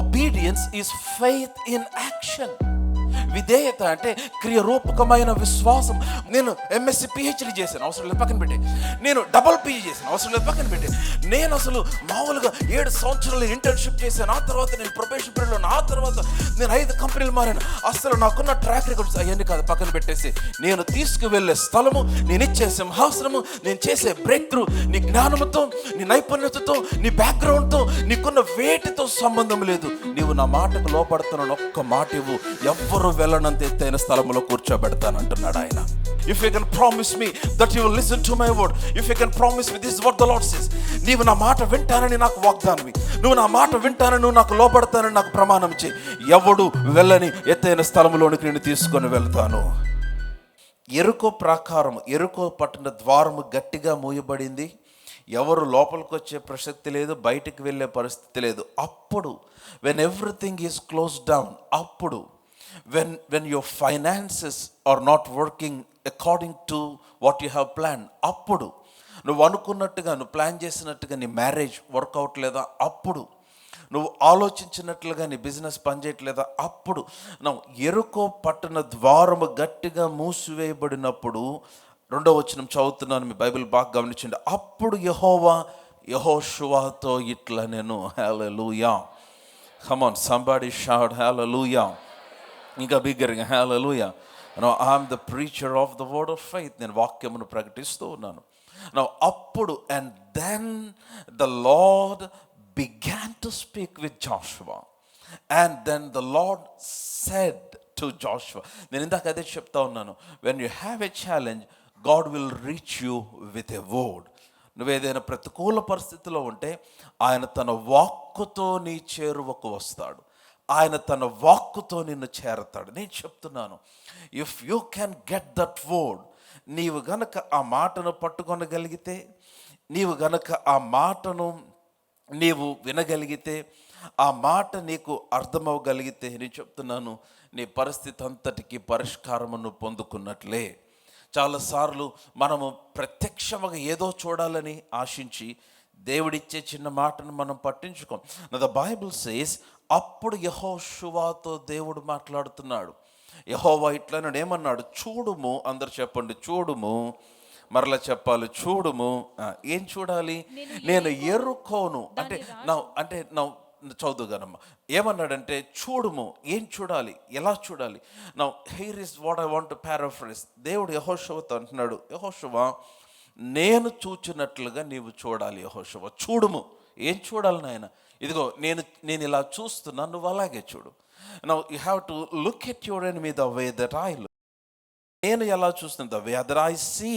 Obedience is faith in action. విధేయత అంటే క్రియరూపకమైన విశ్వాసం. నేను ఎంఎస్సి పిహెచ్డి చేశాను, అవసరం లేదు పక్కన పెట్టి. నేను డబుల్ పీజీ చేశాను, అవసరం లేదు పక్కన పెట్టి. నేను అసలు మామూలుగా 7 సంవత్సరాలు ఇంటర్న్షిప్ చేశాను, ఆ తర్వాత నేను ప్రొబేషన్ పీరియడ్లో, ఆ తర్వాత నేను 5 కంపెనీలు మారాను. అసలు నాకున్న ట్రాక్ రికార్డ్స్ అవన్నీ కాదు, పక్కన పెట్టేసి నేను తీసుకువెళ్ళే స్థలము, నేను ఇచ్చే సింహాసనము, నేను చేసే బ్రేక్ త్రూ నీ జ్ఞానంతో, నీ నైపుణ్యతతో, నీ బ్యాక్గ్రౌండ్తో, నీకున్న వేటితో సంబంధం లేదు. నీవు నా మాటకు లోపడుతున్నాను, ఒక్క మాట ఇవ్వు, ఎవ్వరు వెళ్ళనంత ఎత్తైన స్థలంలో కూర్చోబెడతానంటున్నాడు ఆయన. If you can promise me that you will listen to my word, if you can promise me, this is what the Lord says. నీవు నా మాట వింటానని నాకు వాగ్దానమి, నువ్వు నా మాట వింటానని, నువ్వు నాకు లోబడతానని నాకు ప్రమాణం చేయి. ఎవడు వెళ్ళని ఎత్తైన స్థలంలోనికి నేను తీసుకొని వెళ్తాను. ఎరుకో ప్రాకారం, ఎరుకో పట్టణ ద్వారము గట్టిగా మూయబడింది. ఎవరు లోపలికి వచ్చే ప్రసక్తి లేదు, బయటికి వెళ్ళే పరిస్థితి లేదు. అప్పుడు when everything is closed down, అప్పుడు when your finances are not working according to what you have planned, అప్పుడు నువ్వు అనుకున్నట్టుగా, నువ్వు ప్లాన్ చేసినట్టుగా నీ మ్యారేజ్ వర్కౌట్ లేదా, అప్పుడు నువ్వు ఆలోచించినట్లుగా నీ బిజినెస్ పనిచేయట్లేదా, అప్పుడు నువ్వు ఎరుకో పట్టణ ద్వారము గట్టిగా మూసివేయబడినప్పుడు, 2వ వచనం చదువుతున్నాను, మీ బైబిల్ బాగా గమనించండి. అప్పుడు యెహోవా యెహోషువతో ఇట్లా నేను, hallelujah, come on somebody shout hallelujah, ఇంకా బిగ్గరగా hallelujah. I'm the preacher of the word of faith, నేను వాక్యమును ప్రకటిస్తూ ఉన్నాను. అప్పుడు and then the Lord began to speak with Joshua, and then the Lord said to Joshua, నేను ఇందాక అదే చెప్తా ఉన్నాను, when you have a challenge, God will reach you with a word. నువ్వేదైనా ప్రతికూల పరిస్థితిలో ఉంటే ఆయన తన వాక్కుతో నీ చేరువకు వస్తాడు, ఆయన తన వాక్కుతో నిన్ను చేరతాడు. నేను చెప్తున్నాను, if you can get that word, నీవు గనక ఆ మాటను పట్టుకొనగలిగితే, నీవు గనక ఆ మాటను నీవు వినగలిగితే, ఆ మాట నీకు అర్థమవగలిగితే, నేను చెప్తున్నాను, నీ పరిస్థితి అంతటికి పరిష్కారమును పొందుకున్నట్లే. చాలాసార్లు మనము ప్రత్యక్షంగా ఏదో చూడాలని ఆశించి దేవుడిచ్చే చిన్న మాటను మనం పట్టించుకోం. ద బైబిల్ సేస్, అప్పుడు యెహోషువతో దేవుడు మాట్లాడుతున్నాడు. యెహోవా ఇట్లా ఏమన్నాడు, చూడుము, అందరు చెప్పండి, చూడుము, మరలా చెప్పాలి, చూడుము. ఏం చూడాలి? నేను ఎరుకోను అంటే నా చదువుగానమ్మా, ఏమన్నాడంటే చూడుము. ఏం చూడాలి? ఎలా చూడాలి? Now here is what I want to paraphrase. దేవుడు యెహోషువతో అంటున్నాడు, యెహోషువ, నేను చూచినట్లుగా నీవు చూడాలి. యెహోషువ, చూడుము. ఏం చూడాలి నాయన? ఇదిగో నేను ఇలా చూస్తున్నా, నువ్వు అలాగే చూడు. Now you have to look at your enemy the way that I look. నేను ఎలా చూస్తున్నాను, the way that I see.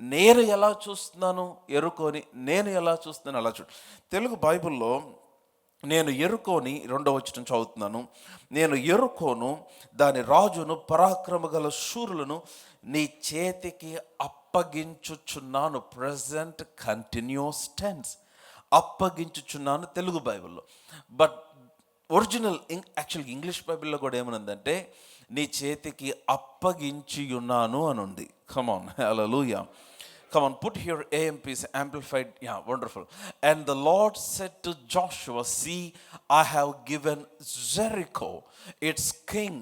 నేను ఎలా చూస్తున్నాను ఎరుకోని, నేను ఎలా చూస్తున్నాను అలా చూడు. తెలుగు బైబిల్లో నేను ఎరుకోని 2వ వచనం చదువుతున్నాను. నేను ఎరుకోను, దాని రాజును, పరాక్రమ గల శూరులను నీ చేతికి అప్పగించుచున్నాను. ప్రెజెంట్ కంటిన్యూస్ టెన్స్, అప్పగించుచున్నాను తెలుగు బైబిల్లో. బట్ ఒరిజినల్ యాక్చువల్గా ఇంగ్లీష్ బైబిల్లో కూడా ఏమనుందంటే నీ చేతికి అప్పగించి ఉన్నాను అని ఉంది. Come on, hallelujah. Come on, put here AMP's amplified. Yeah, wonderful. And the Lord said to Joshua, see, I have given Jericho, its king,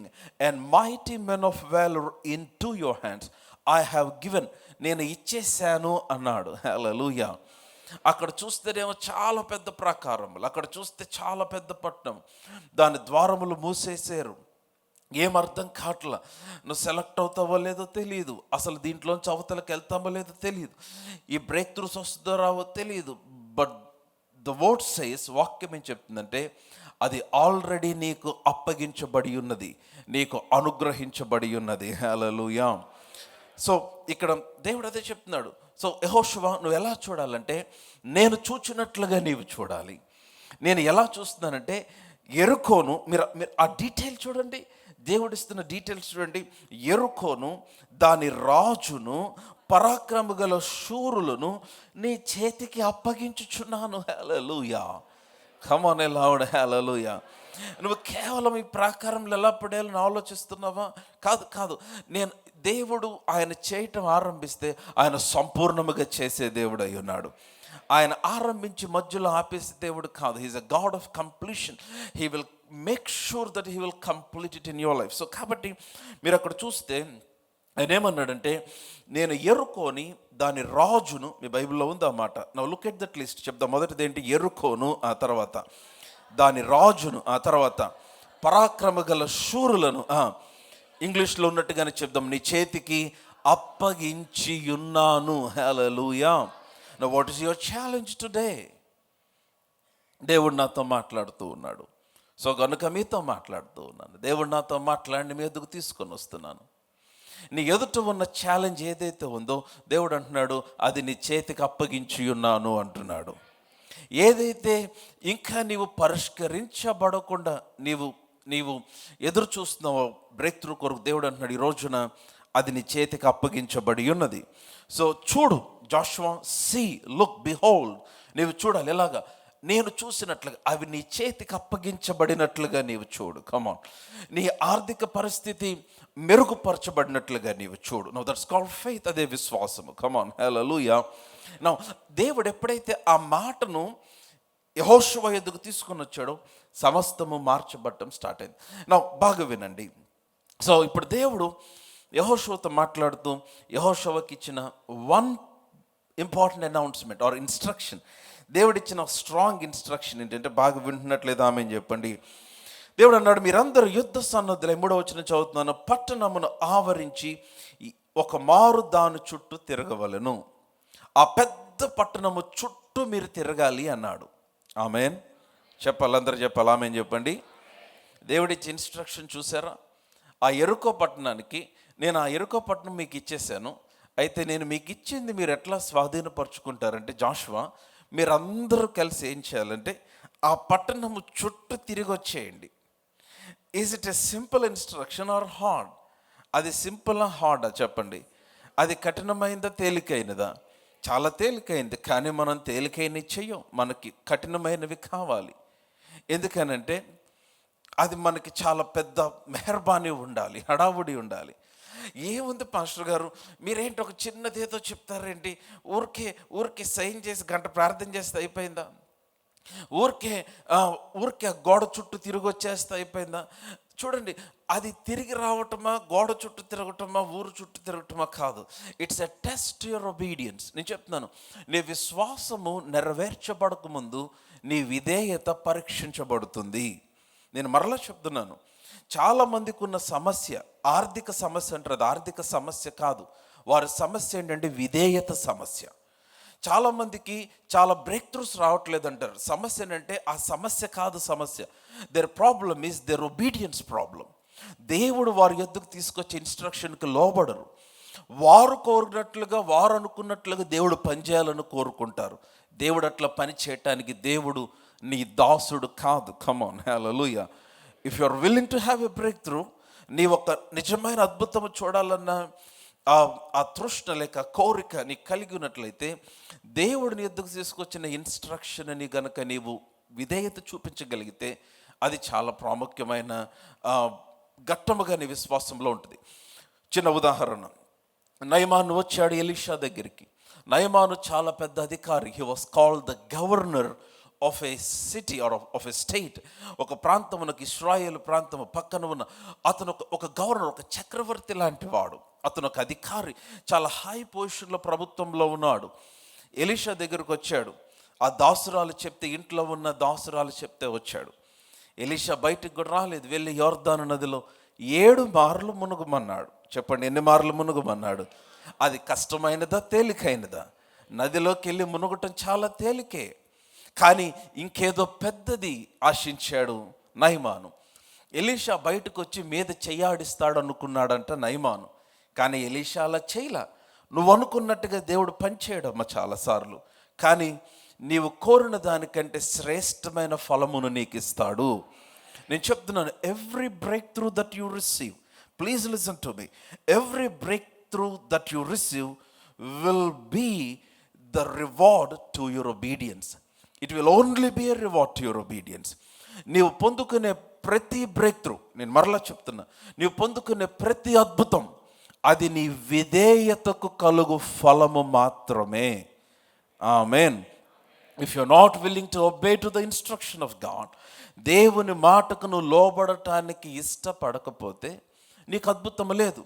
and mighty men of valor into your hands. I have given. నేను ఇచ్చేసాను అన్నాడు. హల్లెలూయా. అక్కడ చూస్తేనేమో చాలా పెద్ద ప్రాకారములు, అక్కడ చూస్తే చాలా పెద్ద పట్టణం, దాని ద్వారములు మూసేసారు. ఏమర్థం కావట్లా, నువ్వు సెలెక్ట్ అవుతావో లేదో తెలియదు, అసలు దీంట్లోంచి అవతలకి వెళ్తామో లేదో తెలియదు, ఈ బ్రేక్ త్రూస్ వస్తుందో రావో తెలియదు. బట్ ద వర్డ్ సేస్, వాక్యం ఏం చెప్తుందంటే అది ఆల్రెడీ నీకు అప్పగించబడి ఉన్నది, నీకు అనుగ్రహించబడి ఉన్నది. హల్లెలూయా. సో ఇక్కడ దేవుడు అదే చెప్తున్నాడు. సో యెహోషువ, నువ్వు ఎలా చూడాలంటే నేను చూచినట్లుగా నీవు చూడాలి. నేను ఎలా చూస్తున్నానంటే ఎరుకోను, మీరు ఆ డీటెయిల్ చూడండి, దేవుడిస్తున్న డీటెయిల్స్ చూడండి. ఎరుకోను, దాని రాజును, పరాక్రమ గల శూరులను నీ చేతికి అప్పగించుచున్నాను. హల్లెలూయా. కమ్ ఆన్ లౌడ్ హల్లెలూయా. నువ్వు కేవలం ఈ ప్రాకారంలో ఎలా పడేయాలని ఆలోచిస్తున్నావా? కాదు. దేవుడు ఆయన చేయటం ఆరంభిస్తే ఆయన సంపూర్ణముగా చేసే దేవుడు అయి ఉన్నాడు. ఆయన ఆరంభించి మధ్యలో ఆపేసే దేవుడు కాదు. He is a god of completion. He will make sure that he will complete it in your life. So కాబట్టి మీరు అక్కడ చూస్తే ఆయన ఏమన్నాడంటే, నేను ఎరుకోని దాని రాజును, మీ బైబిల్లో ఉంది ఆ మాట. Now look at that list. చెప్దాం. మొదటిది ఏంటి? ఎరుకోను, ఆ తర్వాత దాని రాజును, ఆ తర్వాత పరాక్రమ గల శూరులను, ఇంగ్లీష్లో ఉన్నట్టుగానే చెప్దాం, నీ చేతికి అప్పగించి ఉన్నాను. Hallelujah. Now what is your challenge today? దేవుడు నాతో మాట్లాడుతూ ఉన్నాడు. సో కనుక మీతో మాట్లాడుతూ ఉన్నాను. దేవుడు నాతో మాట్లాడి మీ ఎదుగు తీసుకొని వస్తున్నాను. నీ ఎదుట ఉన్న ఛాలెంజ్ ఏదైతే ఉందో దేవుడు అంటున్నాడు, అది నీ చేతికి అప్పగించి ఉన్నాను అంటున్నాడు. ఏదైతే ఇంకా నీవు పరిష్కరించబడకుండా నీవు ఎదురు చూస్తున్నావో బ్రేక్ త్రూ కొరకు, దేవుడు అంటున్నాడు ఈ రోజున అది నీ చేతికి అప్పగించబడి ఉన్నది. సో చూడు జాషువా, సీ, లుక్, బిహోల్డ్. నీవు చూడాలి. ఎలాగా? నేను చూసినట్లుగా, అవి నీ చేతికి అప్పగించబడినట్లుగా నీవు చూడు. కమాన్. నీ ఆర్థిక పరిస్థితి మెరుగుపరచబడినట్లుగా నీవు చూడు. Now that's called faith. అదే విశ్వాసము. కమాన్. హల్లెలూయా. నౌ దేవుడు ఎప్పుడైతే ఆ మాటను యెహోషువ ఎదుగు తీసుకొని వచ్చాడో సమస్తము మార్చబడటం స్టార్ట్ అయింది. నౌ బాగా వినండి. సో ఇప్పుడు దేవుడు యెహోషువతో మాట్లాడుతూ యెహోషువకి ఇచ్చిన one important announcement or instruction, దేవుడు ఇచ్చిన స్ట్రాంగ్ ఇన్స్ట్రక్షన్ ఏంటంటే, బాగా వింటున్నట్లేదా ఆమె చెప్పండి. దేవుడు అన్నాడు, మీరందరూ యుద్ధ సన్నద్ధులై, 3వ వచనం చదువుతున్నాను, పట్టణమును ఆవరించి ఒక మారు దాని చుట్టూ తిరగవలెను. ఆ పెద్ద పట్టణము చుట్టూ మీరు తిరగాలి అన్నాడు. ఆమేన్ చెప్పాలి. అందరూ చెప్పాలి. ఆమేన్ చెప్పండి. దేవుడిచ్చి ఇన్స్ట్రక్షన్ చూసారా? ఆ యెరికో పట్టణానికి, నేను ఆ యెరికో పట్టణం మీకు ఇచ్చేసాను, అయితే నేను మీకు ఇచ్చింది మీరు ఎట్లా స్వాధీనపరుచుకుంటారంటే, జాషువా మీరందరూ కలిసి ఏం చేయాలంటే ఆ పట్టణము చుట్టూ తిరిగి వచ్చేయండి. Is it a simple instruction or hard? అది సింపుల్ హార్డా చెప్పండి? అది కఠినమైనదా తేలికైనదా? చాలా తేలికైంది. కానీ మనం తేలికైనవి చెయ్యం, మనకి కఠినమైనవి కావాలి. ఎందుకనంటే అది మనకి చాలా పెద్ద మెహర్బానీ ఉండాలి, హడావుడి ఉండాలి. ఏముంది పాస్టర్ గారు, మీరేంటి ఒక చిన్నదేదో చెప్తారేంటి? ఊరికే సైన్ చేసి గంట ప్రార్థన చేస్తే అయిపోయిందా? ఊరికే గోడ చుట్టూ తిరిగి వచ్చేస్తే అయిపోయిందా? చూడండి, అది తిరిగి రావటమా, గోడ చుట్టూ తిరగటమా, ఊరు చుట్టూ తిరగటమా కాదు. It's a test your obedience. నేను చెప్తున్నాను, నీ విశ్వాసము నెరవేర్చబడక ముందు నీ విధేయత పరీక్షించబడుతుంది. నేను మరలా చెప్తున్నాను, చాలామందికి ఉన్న సమస్య ఆర్థిక సమస్య అంటారు. అది ఆర్థిక సమస్య కాదు. వారి సమస్య ఏంటంటే విధేయత సమస్య. చాలామందికి చాలా బ్రేక్ త్రూస్ రావట్లేదు అంటారు. సమస్య ఏంటంటే ఆ సమస్య కాదు సమస్య. Their problem is their obedience problem. దేవుడు వారి యొద్దకు తీసుకొచ్చే ఇన్స్ట్రక్షన్కి లోబడరు. వారు కోరినట్లుగా, వారు అనుకున్నట్లుగా దేవుడు పనిచేయాలని కోరుకుంటారు. దేవుడు అట్లా పని చేయటానికి దేవుడు నీ దాసుడు కాదు. Come on. Hallelujah. If you are willing to have a breakthrough, నీ ఒక నిజమైన అద్భుతము చూడాలన్న ఆ తృష్ణ లేక కోరిక నీకు కలిగి ఉన్నట్లయితే, దేవుడిని ఎద్దుకు తీసుకొచ్చిన ఇన్స్ట్రక్షన్ అని గనక నీవు విధేయత చూపించగలిగితే, అది చాలా ప్రాముఖ్యమైన ఘట్టముగా నీ విశ్వాసంలో ఉంటుంది. చిన్న ఉదాహరణ, నయమాను వచ్చాడు ఎలీషా దగ్గరికి. నయమాను చాలా పెద్ద అధికారి. He was called the governor of a city or of a state. ఒక ప్రాంతమునకు, ఇశ్రాయేలు ప్రాంతము పక్కన ఉన్న అతను ఒక గవర్నర్, ఒక చక్రవర్తి లాంటి వాడు. అతను ఒక అధికారి, చాలా హై పొజిషన్లో ప్రభుత్వంలో ఉన్నాడు. ఎలీషా దగ్గరకు వచ్చాడు. ఆ దాసురాలు చెప్తే, ఇంట్లో ఉన్న దాసురాలు చెప్తే వచ్చాడు. ఎలీషా బయటికి కూడా రాలేదు. వెళ్ళి యోర్దాను నదిలో 7 మార్లు మునుగుమన్నాడు. చెప్పండి, ఎన్ని మార్లు మునుగుమన్నాడు? అది కష్టమైనదా తేలికైనదా? నదిలోకి వెళ్ళి మునుగటం చాలా తేలికే, కానీ ఇంకేదో పెద్దది ఆశించాడు నయమాను. ఎలీషా బయటకు వచ్చి మీద చెయ్యాడిస్తాడు అనుకున్నాడంట నయమాను. కానీ ఎలీషా అలా చేయలా. నువ్వు అనుకున్నట్టుగా దేవుడు పనిచేయడమ్మా చాలాసార్లు, కానీ నీవు కోరిన దానికంటే శ్రేష్టమైన ఫలమును నీకు ఇస్తాడు. నేను చెప్తున్నాను, every breakthrough that you receive, please listen to me, every breakthrough that you receive will be the reward to your obedience. It will only be a reward to your obedience. నీవు పొందుకునే ప్రతి break through, నేను మరలా చెప్తున్నా, నీవు పొందుకునే ప్రతి అద్భుతం అది నీ విధేయతకు కలుగు ఫలము మాత్రమే. Amen. If you are not willing to obey to the instruction of God, దేవుని మాటకు నువ్వు లోబడటానికి ఇష్టపడకపోతే నీకు అద్భుతం లేదు.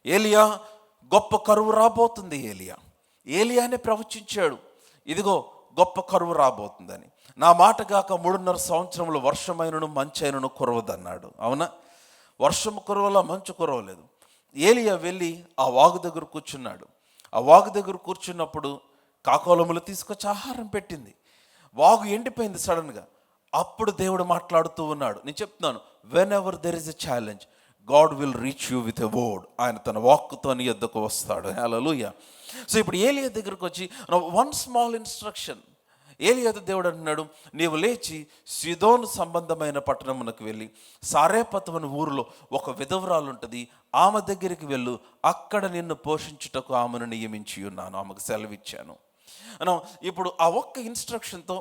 ఏలియా గొప్ప కరువు రాబోతుంది. ఏలియానే ప్రవచించాడు, ఇదిగో గొప్ప కరువు రాబోతుందని. నా మాట కాక 3.5 సంవత్సరములు వర్షమైనను మంచైనను కురవదన్నాడు. అవునా? వర్షము కురవలా, మంచు కురవలేదు. ఏలియా వెళ్ళి ఆ వాగు దగ్గర కూర్చున్నాడు. ఆ వాగు దగ్గర కూర్చున్నప్పుడు కాకోలములు తీసుకొచ్చి ఆహారం పెట్టింది. వాగు ఎండిపోయింది సడన్గా. అప్పుడు దేవుడు మాట్లాడుతూ ఉన్నాడు. నేను చెప్తున్నాను, when ever there is a challenge, God will reach you with a word. ఆయన తన వాక్కుతో నీ యొద్దకు వస్తాడు. హల్లెలూయా. సో ఇప్పుడు ఏలియా దగ్గరకు వచ్చి వన్ స్మాల్ ఇన్స్ట్రక్షన్. ఏలియాతో దేవుడు అంటున్నాడు, నీవు లేచి సీదోను సంబంధమైన పట్టణమునకు వెళ్ళి సారేపతు అనే ఊరిలో ఒక విధవరాలు ఉంటుంది, ఆమె దగ్గరికి వెళ్ళు, అక్కడ నిన్ను పోషించుటకు ఆమెను నియమించి ఉన్నాను, ఆమెకు సెలవిచ్చాను. ఇప్పుడు ఆ ఒక్క ఇన్స్ట్రక్షన్తో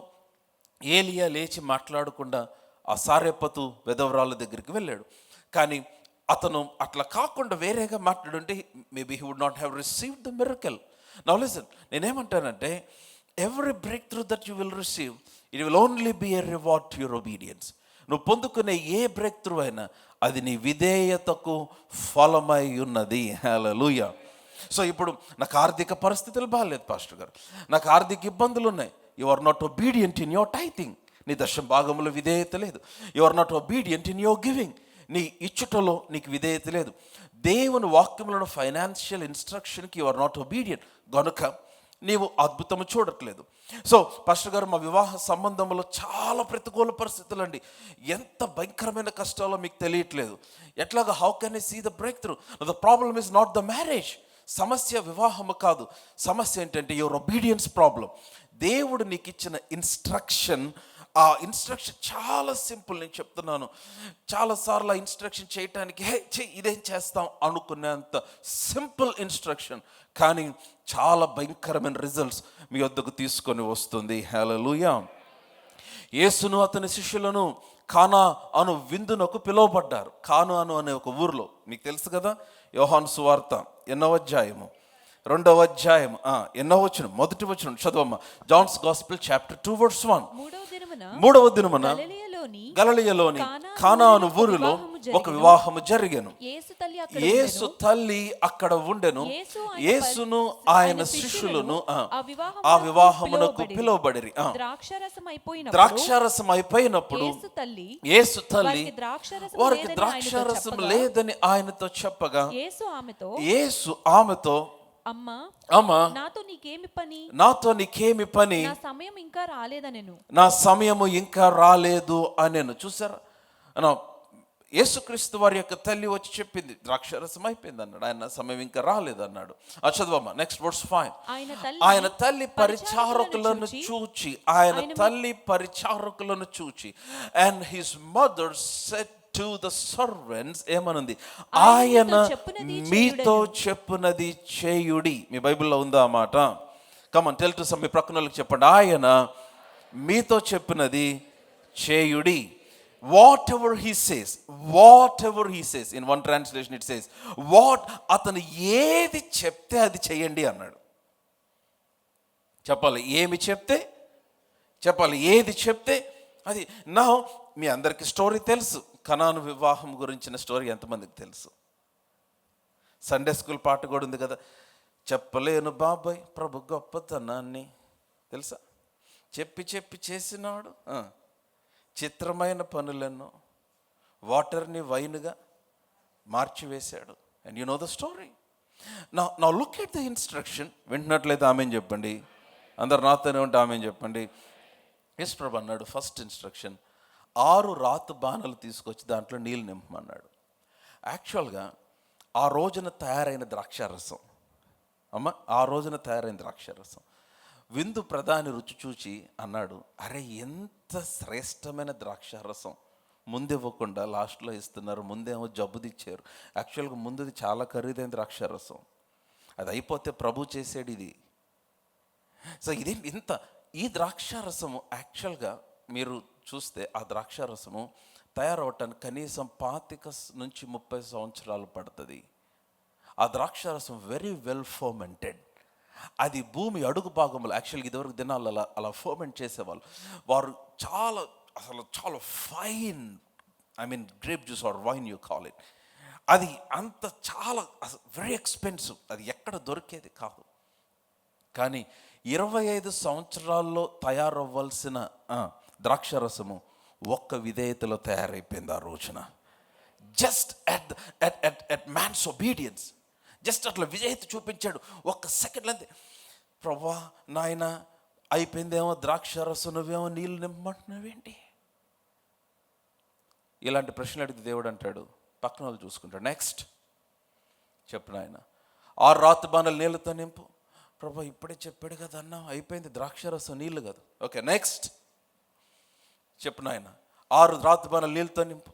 ఏలియా లేచి మాట్లాడకుండా ఆ సారేపతు విధవరాల దగ్గరికి వెళ్ళాడు. కానీ అతను అట్లా కాకుండా వేరేగా మాట్లాడుంటే maybe he would not have received the miracle. Now listen, నేనేమంటానంటే, every breakthrough that you will receive, it will only be a reward to your obedience. నువ్వు పొందుకునే ఏ బ్రేక్ త్రూ అయినా అది నీ విధేయతకు ఫలమై ఉన్నది. హల్లెలూయా. సో ఇప్పుడు నాకు ఆర్థిక పరిస్థితులు బాగాలేదు పాస్టర్ గారు, నాకు ఆర్థిక ఇబ్బందులు ఉన్నాయి. You are not obedient in your tithing. నీ దశమ భాగంలో విధేయత లేదు. You are not obedient in your giving. నీ ఇచ్చుటలో నీకు విధేయత లేదు. దేవుని వాక్యములను ఫైనాన్షియల్ ఇన్స్ట్రక్షన్కి యు ఆర్ నాట్ ఒబీడియంట్, గనుక నీవు అద్భుతము చూడట్లేదు. సో పాస్టర్ గారు, మా వివాహ సంబంధంలో చాలా ప్రతికూల పరిస్థితులు అండి, ఎంత భయంకరమైన కష్టాలో మీకు తెలియట్లేదు. ఎట్లాగా, how can I see the breakthrough? The problem is not the marriage. సమస్య వివాహము కాదు, సమస్య ఏంటంటే యువర్ ఒబీడియన్స్ ప్రాబ్లం. దేవుడు నీకు ఇచ్చిన ఇన్స్ట్రక్షన్, ఆ ఇన్స్ట్రక్షన్ చాలా సింపుల్. నేను చెప్తున్నాను, చాలాసార్లు ఆ ఇన్స్ట్రక్షన్ చేయటానికి ఇదేం చేస్తాం అనుకునేంత సింపుల్ ఇన్స్ట్రక్షన్, కానీ చాలా భయంకరమైన రిజల్ట్స్ మీ వద్దకు తీసుకొని వస్తుంది. హల్లెలూయా. యేసును అతని శిష్యులను కానా అను విందునకు పిలువబడ్డారు. కానాను అనే ఒక ఊరిలో, మీకు తెలుసు కదా, యోహాను సువార్త 8వ అధ్యాయము 2వ అధ్యాయం 8వ వచనం, మొదటి వచనం చదవమ్మ. John's gospel chapter 2 verse 1. 3వ దినమున గలిలయలోని కానా అను ఊరిలో ఒక వివాహము జరిగెను. యేసు తల్లి అక్కడ ఉండెను. యేసును ఆయన శిష్యులను ఆ వివాహమునకు పిలువబడిరి. ద్రాక్షారసం అయిపోయినప్పుడు యేసు తల్లి వారికి ద్రాక్షారసం లేదని ఆయనతో చెప్పగా, యేసు ఆమెతో, అమ్మా నాతో నీకేమి పని, నా సమయము ఇంకా రాలేదు అనెను. చూసారా, యేసుక్రీస్తు వారి యొక్క తల్లి వచ్చి చెప్పింది, ద్రాక్షారసం అయిపోయింది అన్నాడు, ఆయన సమయం ఇంకా రాలేదు అన్నాడు. చదవమ్మా, నెక్స్ట్ వర్స్ 5. ఆయన తల్లి పరిచారకులను చూచి and his mother said to the servants, ఏమనుంది? ఆయన మీతో చెప్పునది చేయుడి. మీ బైబిల్లో ఉందా ఆ మాట? కమాన్, టెల్ టు సమ్, మీ ప్రక్కన వాళ్ళకి చెప్పండి, ఆయన మీతో చెప్పినది చేయుడి. Whatever he says, in one translation it says, అతను ఏది చెప్తే అది చేయండి అన్నాడు. చెప్పాలి, ఏమి చెప్తే చెప్పాలి, ఏది చెప్తే అది. నా మీ అందరికి స్టోరీ తెలుసు, కనాను వివాహం గురించిన స్టోరీ ఎంతమందికి తెలుసు? సండే స్కూల్ పాట కూడా ఉంది కదా, చెప్పలేను బాబాయ్ ప్రభు గొప్పతనాన్ని, తెలుసా? చెప్పి చేసినాడు చిత్రమైన పనులను, వాటర్ని వైన్గా మార్చివేశాడు. And you know the story. నా లుక్ ఎట్ ద ఇన్స్ట్రక్షన్. వింటున్నట్లయితే ఆమెన్ చెప్పండి, అందరు నాతోనే ఉంటే ఆమెన్ చెప్పండి. యేసు ప్రభు అన్నాడు, ఫస్ట్ ఇన్స్ట్రక్షన్, 6 రాతి బాణలు తీసుకొచ్చి దాంట్లో నీళ్ళు నింపమన్నాడు. యాక్చువల్గా ఆ రోజున తయారైన ద్రాక్షారసం, ఆ రోజున తయారైన ద్రాక్షారసం విందు ప్రధాని రుచి చూచి అన్నాడు, అరే ఎంత శ్రేష్టమైన ద్రాక్షారసం, ముందివ్వకుండా లాస్ట్లో ఇస్తున్నారు, ముందేమో జబ్బుదిచ్చారు. యాక్చువల్గా ముందుది చాలా ఖరీదైన ద్రాక్షారసం, అది అయిపోతే ప్రభు చేసాడు ఇది. సో ఇది ఈ ద్రాక్షారసము యాక్చువల్గా మీరు చూస్తే ఆ ద్రాక్షారసము తయారవటానికి కనీసం 25 నుంచి 30 సంవత్సరాలు పడుతుంది. ఆ ద్రాక్షారసం వెరీ వెల్ ఫర్మెంటెడ్. అది భూమి అడుగు భాగంలో యాక్చువల్గా ఇదివరకు దినాల్లో అలా ఫర్మెంట్ చేసేవాళ్ళు. వారు చాలా fine, I mean grape juice or wine you call it, అది అంత చాలా వెరీ ఎక్స్పెన్సివ్, అది ఎక్కడ దొరికేది కాదు. కానీ 25 సంవత్సరాల్లో తయారవ్వాల్సిన ద్రాక్షరసము ఒక్క విధేయతలో తయారైపోయింది ఆ రోజున. Just at man's obedience, just అట్లా విధేయత చూపించాడు ఒక్క సెకండ్లో. అంతే, ప్రభా నాయన అయిపోయిందేమో ద్రాక్షరసం, నువ్వేమో నీళ్ళు నింపమంటున్నావేంటి? ఇలాంటి ప్రశ్నలు అడిగితే దేవుడు అంటాడు, పక్కన వాళ్ళు చూసుకుంటాడు, నెక్స్ట్ చెప్పు నాయన 6 రాతి బాణలు నీళ్ళతో నింపు. ప్రభా ఇప్పుడే చెప్పాడు కదా అన్న, అయిపోయింది ద్రాక్షరసం, నీళ్ళు కాదు. ఓకే నెక్స్ట్ చెప్పు నాయన 6 రాతి బాణలు నీళ్ళతో నింపు.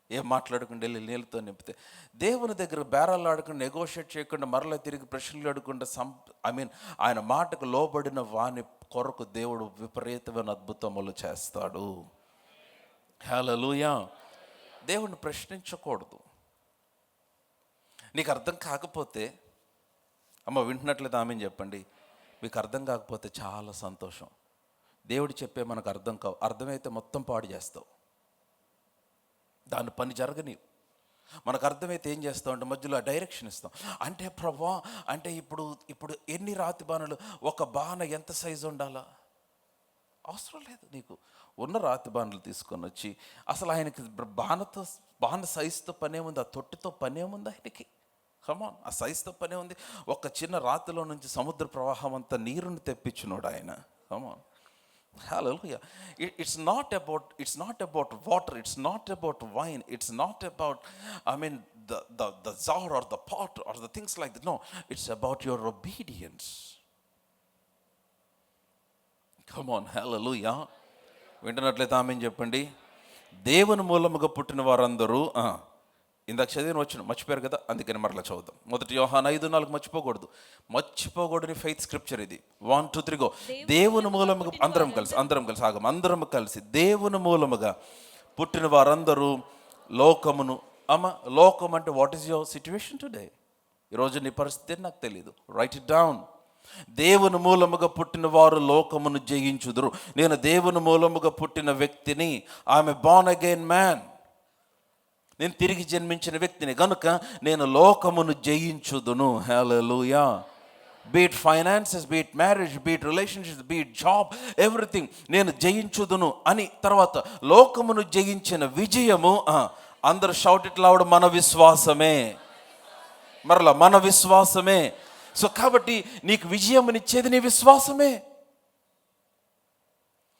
ఏం మాట్లాడకుండా వెళ్ళి నీళ్ళతో నింపితే, దేవుని దగ్గర బేరాలు ఆడకుండా, నెగోషియేట్ చేయకుండా, మరలా తిరిగి ప్రశ్నలు అడగకుండా, ఆయన మాటకు లోబడిన వాని కొరకు దేవుడు విపరీతమైన అద్భుతములు చేస్తాడు. హల్లెలూయా. దేవుడిని ప్రశ్నించకూడదు. నీకు అర్థం కాకపోతే, అమ్మ వింటున్నట్లయితే ఆమె చెప్పండి, మీకు అర్థం కాకపోతే చాలా సంతోషం. దేవుడు చెప్పే మనకు అర్థం కావు, అర్థమైతే మొత్తం పాడు చేస్తావు, దాని పని జరగని. మనకు అర్థమైతే ఏం చేస్తాం అంటే మధ్యలో డైరెక్షన్ ఇస్తాం. అంటే ప్రభా అంటే ఇప్పుడు ఎన్ని రాతి బాణలు, ఒక బాణ ఎంత సైజు ఉండాలా? అవసరం లేదు. నీకు ఉన్న రాతి బాణలు తీసుకొని వచ్చి, అసలు ఆయనకి బాణ సైజుతో పనేముంది, ఆ తొట్టితో పనేముంది ఆయనకి? కమాన్, ఆ సైజుతో పనే ఉంది. ఒక చిన్న రాతిలో నుంచి సముద్ర ప్రవాహం అంతా నీరుని తెప్పించున్నాడు ఆయన. కమాన్, hallelujah. It's not about water, it's not about wine, it's not about the jar or the pot or the things like that. No, it's about your obedience. Come on, hallelujah. వింటున్నట్లయితే ఆమేన్ చెప్పండి. దేవుని మూలముగా పుట్టిన వారందరూ, ఇందాక చదివిన వచ్చిన మర్చిపోయారు కదా, అందుకని మరలా చదువుదాం. 1 యోహాను 5:4 మర్చిపోకూడదు ఫెయిత్ స్క్రిప్చర్ ఇది. 1 2 3 గో. దేవుని మూలముగా అందరం కలిసి దేవుని మూలముగా పుట్టిన వారందరూ లోకమును, లోకం అంటే what is your situation today? ఈరోజు నీ పరిస్థితి నాకు తెలియదు, రైట్ ఇట్ డౌన్. దేవుని మూలముగా పుట్టిన వారు లోకమును జయించుదురు. నేను దేవుని మూలముగా పుట్టిన వ్యక్తిని, ఆమె బార్న్ అగైన్ మ్యాన్, నేను తిరిగి జన్మించిన వ్యక్తిని కనుక నేను లోకమును జయించుదును. Hallelujah. Be it finances, be it marriage, be it relationships, be it job, everything నేను జయించుదును అని. తర్వాత లోకమును జయించిన విజయము, అందరూ షౌట్ ఇట్ లౌడ్, మన విశ్వాసమే. మరలా మన విశ్వాసమే. సో కాబట్టి నీకు విజయమునిచ్చేది నీ విశ్వాసమే.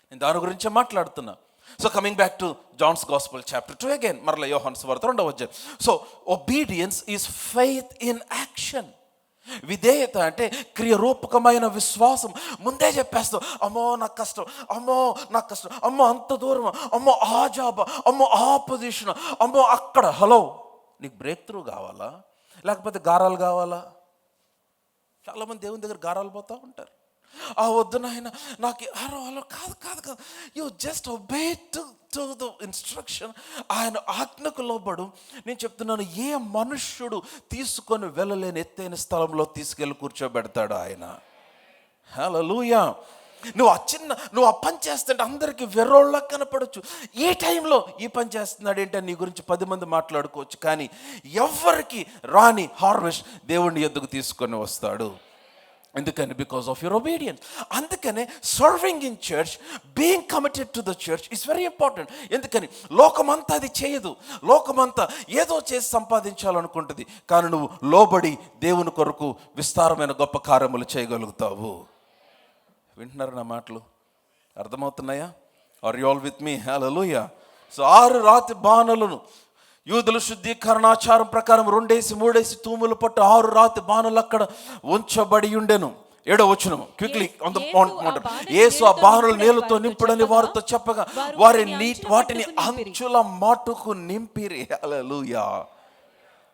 నేను దాని గురించే మాట్లాడుతున్నా. So coming back to Johne's gospel chapter 2 again, మరలా యోహాను సువార్త 2వ అధ్యాయం. So obedience is faith in action. విధేయత అంటే క్రియరూపకమైన విశ్వాసం. ముందే చెప్పేస్తాం, అమ్మో నాకు కష్టం, అమ్మో అంత దూరం, అమ్మో ఆ జాబ్, అమ్మో ఆ పొజిషన్, అమ్మో అక్కడ. హలో, నీకు బ్రేక్ త్రూ కావాలా లేకపోతే గారాలు కావాలా? చాలామంది దేవుని దగ్గర గారాలు పోతూ ఉంటారు. వద్దు నాయన నాకు అలా కాదు. You just obey to the instruction. ఆయన ఆజ్ఞకు లోబడు. నేను చెప్తున్నాను, ఏ మనుష్యుడు తీసుకొని వెళ్ళలేని ఎత్తైన స్థలంలో తీసుకెళ్ళి కూర్చోబెడతాడు ఆయన. హల్లెలూయా. నువ్వు ఆ పని చేస్తుంటే అందరికీ వెర్రోళ్ళ కనపడచ్చు. ఈ టైంలో ఈ పని చేస్తున్నాడు ఏంటని నీ గురించి 10 మంది మాట్లాడుకోవచ్చు. కానీ ఎవరికి రాని హార్వెస్ట్ దేవుని యొద్దకు తీసుకొని వస్తాడు. ఎందుకని? Because of your obedience. అందుకనే serving in church, being committed to the church is very important. ఎందుకని? లోకమంతా అది చేయదు. లోకమంతా ఏదో చేసి సంపాదించాలనుకుంటుంది. కానీ నువ్వు లోబడి దేవుని కొరకు విస్తారమైన గొప్ప కార్యములు చేయగలుగుతావు. వింటున్నారు నా మాటలు? అర్థమవుతున్నాయా? Are you all with me? Hallelujah. So 6 రాతి బాణలను యూదుల శుద్ధీకరణాచారం ప్రకారం 2 3 తూములు పట్టు 6 రాతి బాణలు అక్కడ ఉంచబడి ఉండెను. 7వ వచనం క్విక్లీ ఆన్ ద పాయింట్. యేసు ఆ బాణలు నీళ్లతో నింపుడని వారితో చెప్పగా వాటిని అంచుల మట్టుకు నింపిరి. హల్లెలూయా.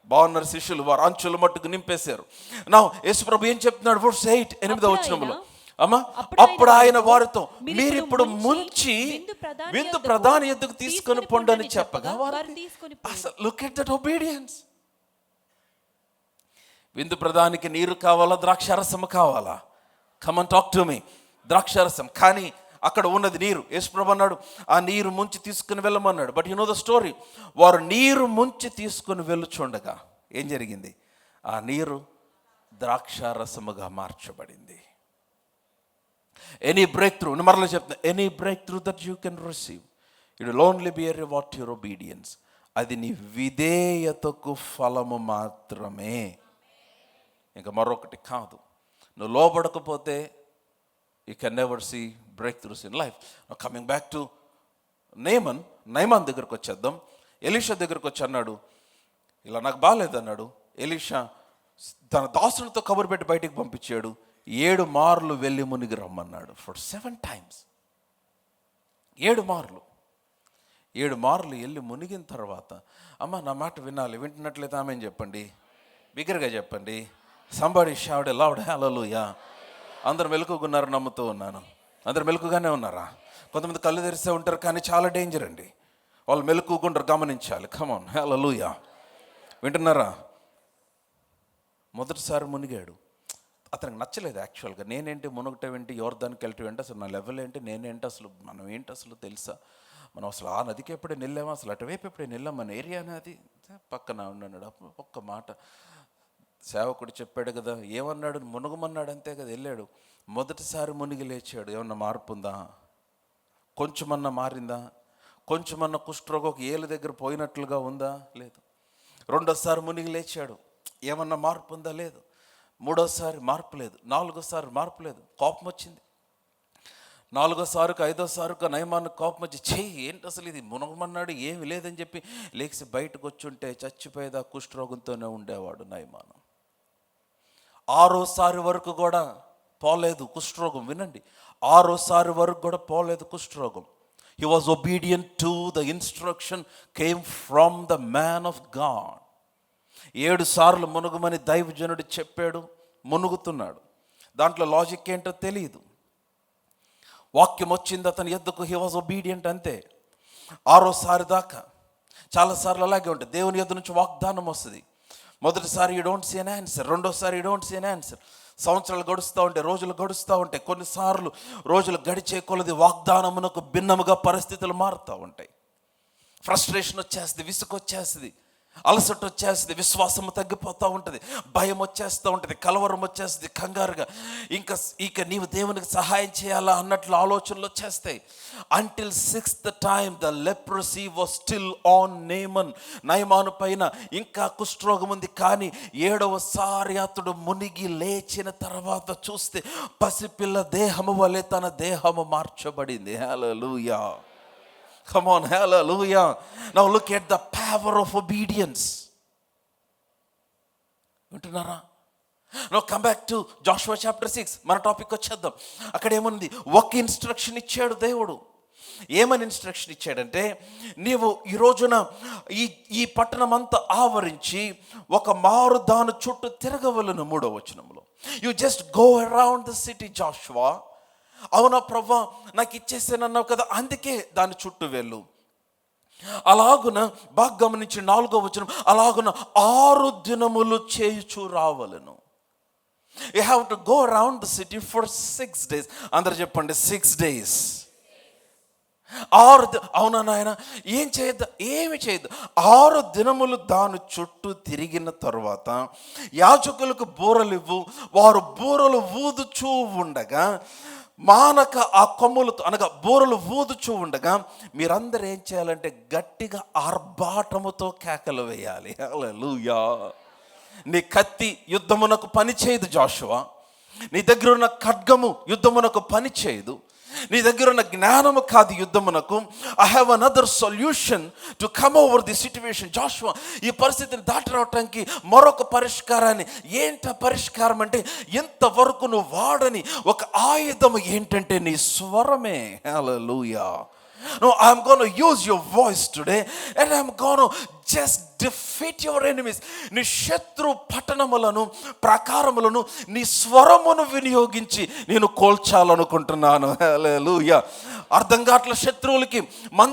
బాగున్నారు శిష్యులు, వారు అంచుల మట్టుకు నింపేశారు. నా యేసు ప్రభు ఏం చెప్తున్నాడు? వర్స్ 8 8వ వచనంలో, అప్పుడు ఆయన వారితో మీరిప్పుడు ముంచి విందు ప్రధాని ఎద్దుకు తీసుకొని పొండని చెప్పగా లుక్ ఎట్ దట్ ఒబీడియన్స్. విందు ప్రధానికి నీరు కావాలా, ద్రాక్షారసము కావాలా? Come on talk to me. ద్రాక్షారసం. కానీ అక్కడ ఉన్నది నీరు. యేసుప్రభు అన్నాడు ఆ నీరు ముంచి తీసుకుని వెళ్ళమన్నాడు. But you know the story. వారు నీరు ముంచి తీసుకుని వెళ్ళుచుండగా ఏం జరిగింది? ఆ నీరు ద్రాక్షారసముగా మార్చబడింది. ఎనీ బ్రేక్ త్రూ, మరలా చెప్తున్నా, any breakthrough that you can receive, it will only be a reward to your obedience. అది నీ విధేయతకు ఫలము మాత్రమే, ఇంకా మరొకటి కాదు. నువ్వు లోబడకపోతే you can never see breakthroughs in life. Coming back to Naaman దగ్గరకు వచ్చేద్దాం. ఎలీషా దగ్గరకు వచ్చి అన్నాడు, ఇలా నాకు బాగాలేదన్నాడు. ఎలీషా తన దాసునితో కబురు పెట్టి బయటికి పంపించాడు. 7 మార్లు వెళ్ళి మునిగి రమ్మన్నాడు. For 7 times. 7 మార్లు వెళ్ళి మునిగిన తర్వాత, అమ్మ నా మాట వినాలి, వింటున్నట్లయితే ఆమెను చెప్పండి, బిగ్గరగా చెప్పండి. సంబడి షౌట్ లౌడ్ హల్లెలూయా. అందరు మెలకుగున్నారు, నమ్ముతూ ఉన్నాను. అందరు మెలకుగానే ఉన్నారా? కొంతమంది కళ్ళు తెరిస్తే ఉంటారు, కానీ చాలా డేంజర్ అండి. వాళ్ళు మెలకుగుంటారు, గమనించాలి. కమాన్ హల్లెలూయా. వింటున్నారా? మొదటిసారి మునిగాడు. అతనికి నచ్చలేదు యాక్చువల్గా. నేనేంటి మునగటం యోర్దానికి వెళ్ళటం ఏంటి, అసలు నా లెవెల్ ఏంటి, నేనేంటి అసలు, మనం ఏంటి అసలు తెలుసా, మనం అసలు ఆ నదికి ఎప్పుడే నిల్లామా, అసలు అటువైపు ఎప్పుడే నిల్లాం, మన ఏరియానే అది. పక్కన ఉన్నాడు. ఒక్క మాట సేవకుడు చెప్పాడు కదా, ఏమన్నాడు? మునుగమన్నాడు, అంతే కదా. వెళ్ళాడు. మొదటిసారి మునిగి లేచాడు. ఏమన్నా మార్పు ఉందా? కొంచెమన్నా మారిందా? కొంచెమన్నా కుష్ఠరోగం ఒక ఏళ్ళ దగ్గర పోయినట్లుగా ఉందా? లేదు. రెండోసారి మునిగి లేచాడు. ఏమన్నా మార్పు ఉందా? లేదు. మూడోసారి మార్పు లేదు. నాలుగోసారి మార్పు లేదు. కోపం వచ్చింది. 4వ సారికి 5వ సారికి నయమాను కోపం వచ్చి, చెయ్యి ఏంటి అసలు ఇది, మునగమన్నాడు, ఏమి లేదని చెప్పి లేచి బయటకు వచ్చుంటే చచ్చిపోయేదా కుష్ఠరోగంతోనే ఉండేవాడు నయమాను. 6వ సారి వరకు కూడా పోలేదు కుష్ఠరోగం. వినండి, 6వ సారి వరకు కూడా పోలేదు కుష్ఠరోగం. He was obedient to the instruction came from the man of God. 7 సార్లు మునుగమని దైవజనుడు చెప్పాడు, మునుగుతున్నాడు. దాంట్లో లాజిక్ ఏంటో తెలియదు. వాక్యం వచ్చింది అతని యొద్దకు, హీ వాజ్ ఒబీడియంట్, అంతే. 6వ సారి దాకా చాలాసార్లు అలాగే ఉంటుంది. దేవుని యొద్ద నుంచి వాగ్దానం వస్తుంది. మొదటిసారి you don't see an answer, రెండోసారి you don't see an answer. సంవత్సరాలు గడుస్తూ ఉంటాయి, రోజులు గడుస్తూ ఉంటాయి. కొన్నిసార్లు రోజులు గడిచే కొలది వాగ్దానమునకు భిన్నముగా పరిస్థితులు మారుతూ ఉంటాయి. ఫ్రస్ట్రేషన్ వచ్చేస్తుంది, విసుగు వచ్చేస్తుంది, అలసట వచ్చేస్తుంది, విశ్వాసము తగ్గిపోతూ ఉంటుంది, భయం వచ్చేస్తూ ఉంటుంది, కలవరం వచ్చేస్తుంది, కంగారుగా ఇక నీవు దేవునికి సహాయం చేయాలా అన్నట్లు ఆలోచనలు వచ్చేస్తాయి. Until 6th time the leprosy was still on Naaman పైన ఇంకా కుష్ఠరోగం ఉంది. కానీ 7వ సారి అతడు మునిగి లేచిన తర్వాత చూస్తే పసిపిల్ల దేహము వలె తన దేహము మార్చబడింది. హల్లెలూయా. Come on, hallelujah. Now look at the power of obedience. వింటున్నారా? Now come back to Joshua chapter 6. మన టాపిక్ వచ్చేద్దాం. అక్కడ ఏముంది? ఒక ఇన్స్ట్రక్షన్ ఇచ్చాడు దేవుడు. ఏమని ఇన్స్ట్రక్షన్ ఇచ్చాడంటే, నీవు ఈ రోజున ఈ పట్టణం అంతా ఆవరించి ఒక మారు దాని చుట్టూ తిరగవలను. 3వ వచనంలో, you just go around the city Joshua. అవునా ప్రభువా, నాకు ఇచ్చేసానన్నావు కదా, అందుకే దాని చుట్టూ వెళ్ళు. అలాగున బాగా గమనించి 4వ వచనం, అలాగున 6 దినములు చేయుచు రావలను. You have to go around the city for 6 days. అందరు చెప్పండి, 6 days. 6 అవునా నాయన, ఏం చేయద్దు, ఏమి చేయద్దు. 6 దినములు దాని చుట్టూ తిరిగిన తర్వాత యాజకులకు బూరలివ్వు. వారు బూరలు ఊదుచూ ఉండగా, మానక ఆ కొమ్ములతో అనగా బూరలు ఊదుచూ ఉండగా మీరందరూ ఏం చేయాలంటే గట్టిగా ఆర్భాటముతో కేకలు వేయాలి. హల్లెలూయా. నీ కత్తి యుద్ధమునకు పని చేయదు జాషువా. నీ దగ్గర ఉన్న ఖడ్గము యుద్ధమునకు పని చేయదు. నీ దగ్గర ఉన్న జ్ఞానము కాదు యుద్ధమునకు. I have another solution to come over the situation. Joshua, ఈ పరిస్థితిని దాటి రావటానికి మరొక పరిష్కారాన్ని. ఏంట పరిష్కారం అంటే, ఇంతవరకు నువ్వు వాడని ఒక ఆయుధము ఏంటంటే నీ స్వరమే. హల్లెలూయా. No, I'm going to use your voice today and I'm going to just defeat your enemies. నీ శత్రు పట్టణములను ప్రాకారములను నీ స్వరమును వినియోగించి నేను కోల్చాలనుకుంటున్నాను. హల్లెలూయా. అర్థం కావట్ల శత్రువులకి మన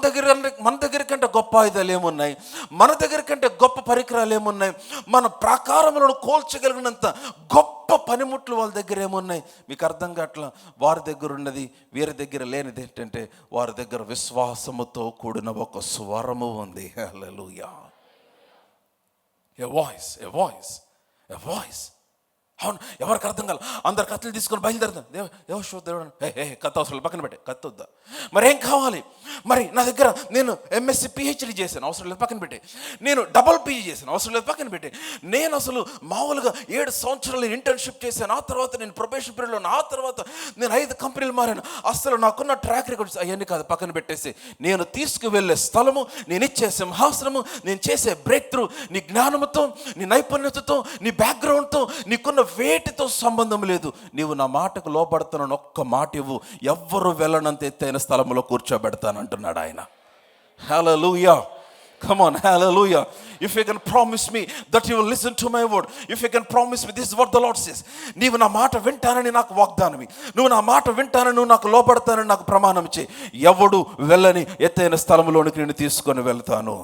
దగ్గర కంటే గొప్ప ఆయుధాలు ఏమున్నాయి, మన దగ్గర కంటే గొప్ప పరికరాలు ఏమున్నాయి, మన ప్రాకారములను కోల్చగలిగినంత గొప్ప పనిముట్లు వాళ్ళ దగ్గర ఏమున్నాయి. మీకు అర్థం కావట్ల. వారి దగ్గర ఉన్నది వీరి దగ్గర లేనిది ఏంటంటే వారి దగ్గర విశ్వాసముతో కూడిన ఒక స్వరము ఉంది. హల్లెలూయా. A voice. అవును, ఎవరికి అర్థం కాదు. అందరు కత్తులు తీసుకొని బయలుదేరుతాను. దేవుడు కత్తి అవసరం పక్కన పెట్టే, కత్తి వద్దా. మరి ఏం కావాలి? మరి నా దగ్గర నేను ఎంఎస్సి పిహెచ్డి చేశాను, అవసరం లేదు, పక్కన పెట్టే. నేను డబుల్ పీజీ చేశాను, అవసరం లేదు, పక్కన పెట్టే. నేను అసలు మామూలుగా 7 సంవత్సరాలు ఇంటర్న్షిప్ చేశాను, ఆ తర్వాత నేను ప్రొబేషన్ పీరియడ్లో, ఆ తర్వాత నేను 5 కంపెనీలు మారాను. అసలు నాకున్న ట్రాక్ రికార్డ్స్ అవన్నీ కాదు, పక్కన పెట్టేసి నేను తీసుకువెళ్ళే స్థలము, నేను ఇచ్చే సింహాసనము, నేను చేసే బ్రేక్ త్రూ నీ జ్ఞానముతో, నీ నైపుణ్యతతో, నీ బ్యాక్గ్రౌండ్తో, నీకున్న వేటితో సంబంధం లేదు. నీవు నా మాటకు లోబడుతున్నాను, ఒక్క మాట ఇవ్వు, ఎవ్వరు వెళ్ళనంత ఎత్తైన స్థలంలో కూర్చోబెడతానంటున్నాడు ఆయన. హల్లెలూయా. Come on, hallelujah. If you can promise me that you will listen to my word, if you can promise me, this is what the Lord says. నీవు నా మాట వింటానని నాకు వాగ్దానమి, నువ్వు నా మాట వింటానని, నువ్వు నాకు లోబడతానని నాకు ప్రమాణం చేయి. ఎవడు వెళ్ళని ఎత్తైన స్థలంలోనికి నేను తీసుకొని వెళ్తాను.